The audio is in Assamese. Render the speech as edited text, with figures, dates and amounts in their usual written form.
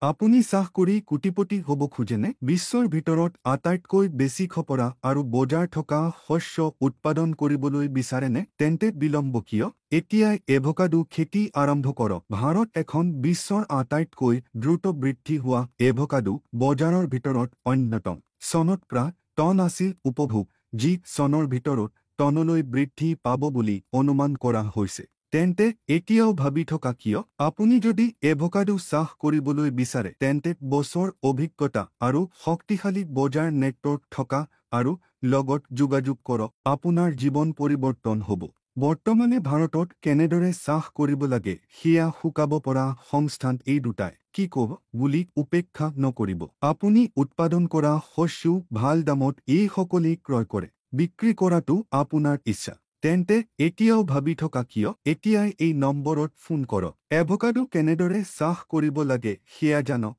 আপুনি চাহ কৰি কোটিপতি হ'ব খোজেনে? বিশ্বৰ ভিতৰত আটাইতকৈ বেছি খপৰা আৰু বজাৰ থকা শস্য উৎপাদন কৰিবলৈ বিচাৰেনে? তেন্তে বিলম্ব কিয়? এতিয়াই এভোকাডো খেতি আৰম্ভ কৰক। ভাৰত এখন বিশ্বৰ আটাইতকৈ দ্ৰুত বৃদ্ধি হোৱা এভোকাডো বজাৰৰ ভিতৰত অন্যতম। চনত প্ৰায় টন আছিল উপভোগ, যি চনৰ ভিতৰত টনলৈ বৃদ্ধি পাব বুলি অনুমান কৰা হৈছে। তেন্তে এতিয়াও ভাবি থকা কিয়? আপুনি যদি এভোকাডো চাহ কৰিবলৈ বিচাৰে তেন্তে বছৰ অভিজ্ঞতা আৰু শক্তিশালী বজাৰ নেটৱৰ্ক থকা আৰু লগত যোগাযোগ কৰক। আপোনাৰ জীৱন পৰিৱৰ্তন হ'ব। বৰ্তমানে ভাৰতত কেনেদৰে চাহ কৰিব লাগে সেয়া শিকাব পৰা সংস্থান এই দুটাই। কি ক'ব বুলি উপেক্ষা নকৰিব। আপুনি উৎপাদন কৰা শস্য ভাল দামত এই সকলেই ক্ৰয় কৰে। বিক্ৰী কৰাটো আপোনাৰ ইচ্ছা। তেন্তে এতিয়াও ভাবি থকা কিয়? এতিয়াই এই নম্বৰত ফোন কৰক। এভোকাডো কেনেদৰে চাহ কৰিব লাগে সেয়া জানক।